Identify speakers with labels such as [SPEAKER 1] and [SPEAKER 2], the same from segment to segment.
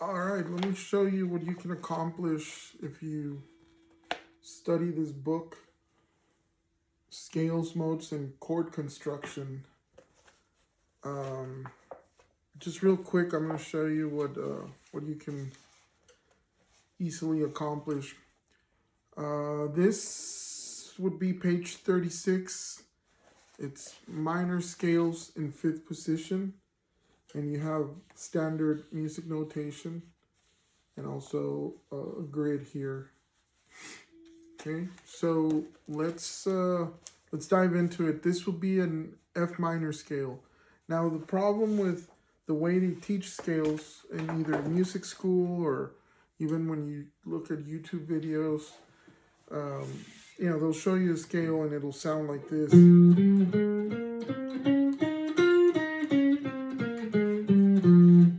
[SPEAKER 1] All right, let me show you what you can accomplish if you study this book, Scales, Modes, and Chord Construction. Um, just real quick, I'm going to show you what you can easily accomplish. This would be page 36. It's minor scales in fifth position, and you have standard music notation, and also a grid here. Okay, so let's dive into it. This would be an F minor scale. Now the problem with the way they teach scales in either music school or even when you look at YouTube videos, they'll show you a scale and it'll sound like this.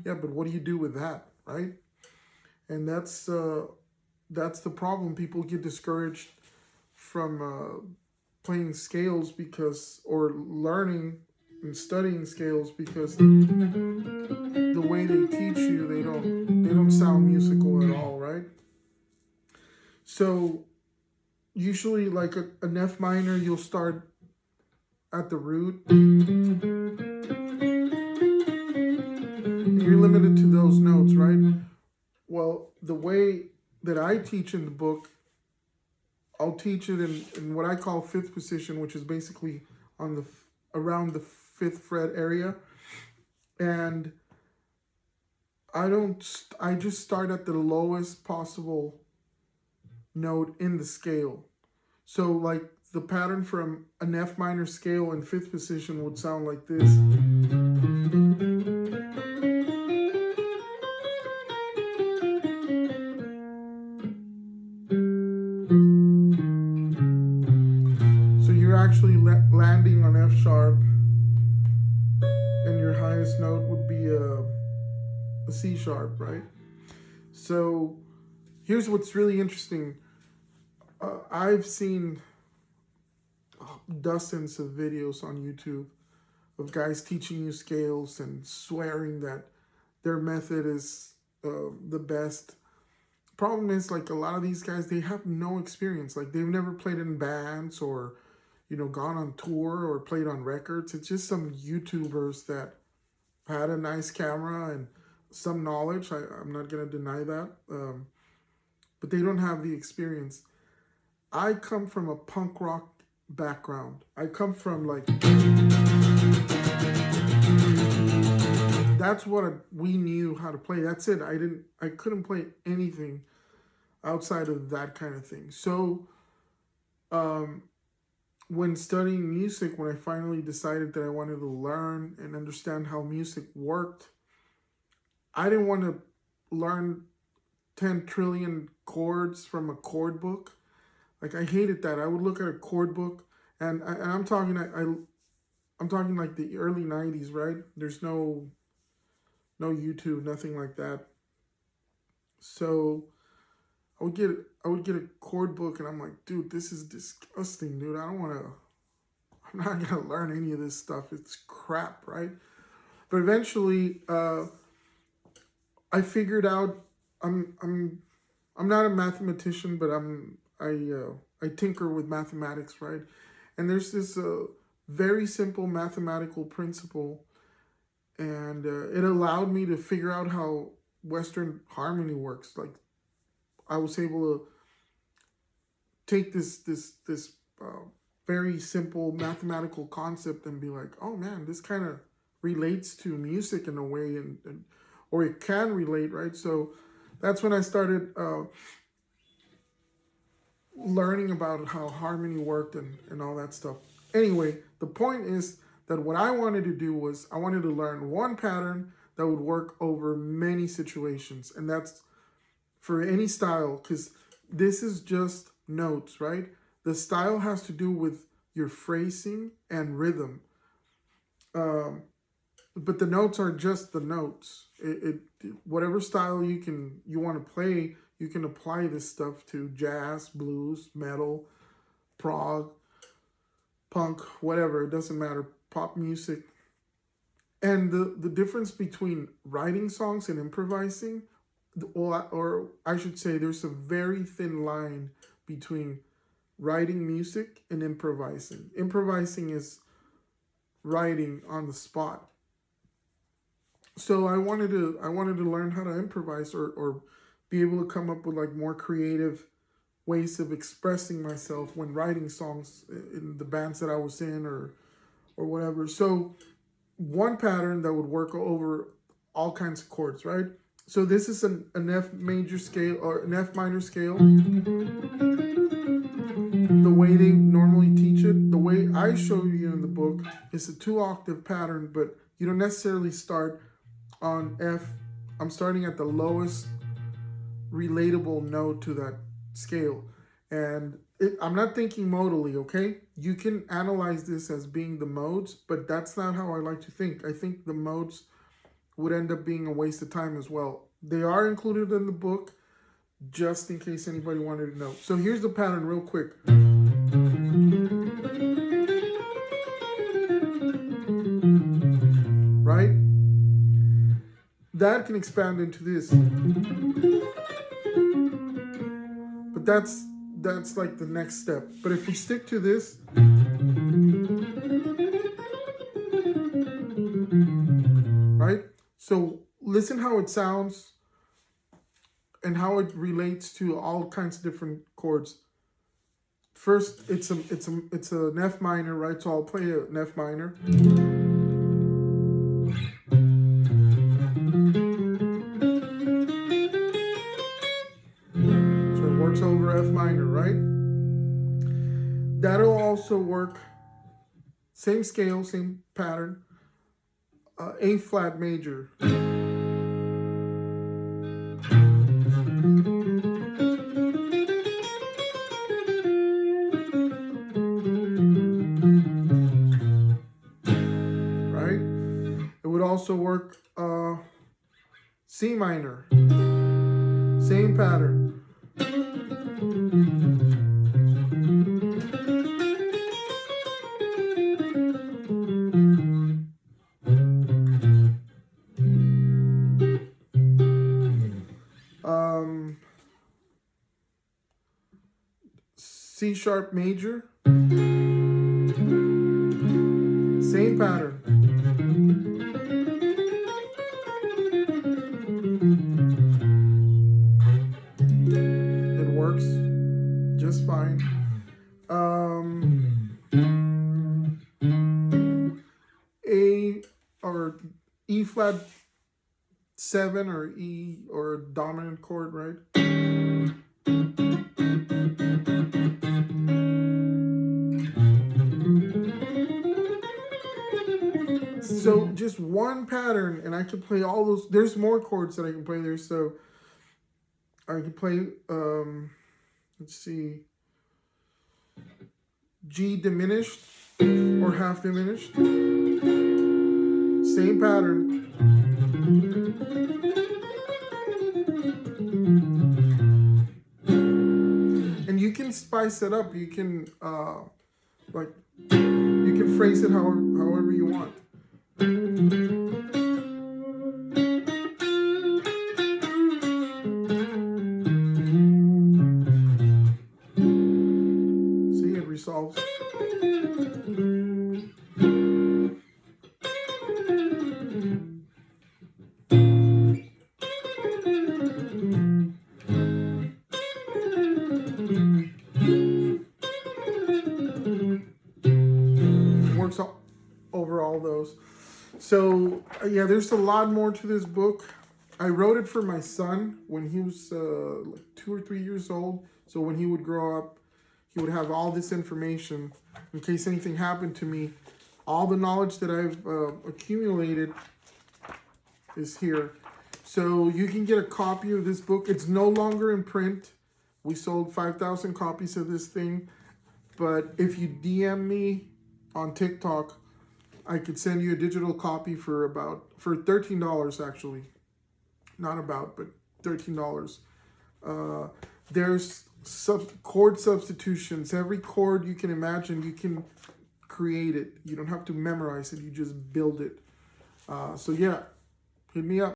[SPEAKER 1] Yeah, but what do you do with that, right? And that's the problem. People get discouraged from playing scales or learning and studying scales because the way they teach you, they don't sound musical at all, right? So usually, like an F minor, you'll start at the root. You're limited to those notes, right? Well, the way that I teach in the book, I'll teach it in what I call fifth position, which is basically on around the fifth fret area. And I just start at the lowest possible note in the scale. So like the pattern from an F minor scale in fifth position would sound like this. So you're actually landing on F sharp, and your highest note would be a C sharp, right? So here's what's really interesting. I've seen dozens of videos on YouTube of guys teaching you scales and swearing that their method is the best. Problem is, like, a lot of these guys, they have no experience. Like, they've never played in bands or, gone on tour or played on records. It's just some YouTubers that had a nice camera and some knowledge. I'm not going to deny that. But they don't have the experience. I come from a punk rock background. I come from that's what we knew how to play. That's it. I couldn't play anything outside of that kind of thing. So when studying music, when I finally decided that I wanted to learn and understand how music worked, I didn't want to learn 10 trillion chords from a chord book. Like, I hated that. I would look at a chord book, and I'm talking I'm talking like the early 90s, right? There's no YouTube, nothing like that. So I would get a chord book, and I'm like, dude, this is disgusting, dude. I'm not gonna learn any of this stuff. It's crap, right? But eventually, I figured out I'm not a mathematician, but I tinker with mathematics, right? And there's this very simple mathematical principle, and it allowed me to figure out how Western harmony works. Like, I was able to take this very simple mathematical concept and be like, oh man, this kind of relates to music in a way, or it can relate, right? So that's when I started learning about how harmony worked and all that stuff. Anyway, the point is that what I wanted to do was I wanted to learn one pattern that would work over many situations, and that's for any style, because this is just notes, right? The style has to do with your phrasing and rhythm. But the notes are just the notes. Whatever style you want to play, you can apply this stuff to jazz, blues, metal, prog, punk, whatever. It doesn't matter. Pop music. And the difference between writing songs and improvising, or I should say, there's a very thin line between writing music and improvising. Improvising is writing on the spot. So I wanted to learn how to improvise, or be able to come up with like more creative ways of expressing myself when writing songs in the bands that I was in, or whatever. So one pattern that would work over all kinds of chords, right? So this is an F major scale or an F minor scale. The way they normally teach it, the way I show you in the book, is a 2-octave pattern, but you don't necessarily start on F. I'm starting at the lowest relatable note to that scale. And I'm not thinking modally, okay? You can analyze this as being the modes, but that's not how I like to think. I think the modes would end up being a waste of time as well. They are included in the book, just in case anybody wanted to know. So here's the pattern real quick. Right? That can expand into this. But that's like the next step. But if we stick to this, right? So listen how it sounds and how it relates to all kinds of different chords. First, it's an F minor, right? So I'll play an F minor. So it works over F minor, right? That'll also work, same scale, same pattern, A flat major. Also work C minor, same pattern. C sharp major, same pattern. Just fine. A or E flat 7 or E or a dominant chord, right? So just one pattern, and I can play all those. There's more chords that I can play there. So I can play, let's see, G diminished or half diminished. Same pattern. And you can spice it up. You can, you can phrase it however you want. See, it resolves. Works over all those. So yeah, there's a lot more to this book. I wrote it for my son when he was like 2 or 3 years old. So when he would grow up, he would have all this information in case anything happened to me. All the knowledge that I've accumulated is here. So you can get a copy of this book. It's no longer in print. We sold 5,000 copies of this thing. But if you DM me on TikTok, I could send you a digital copy for $13 actually. Not about, but $13. There's chord substitutions. Every chord you can imagine, you can create it. You don't have to memorize it. You just build it. So yeah, hit me up.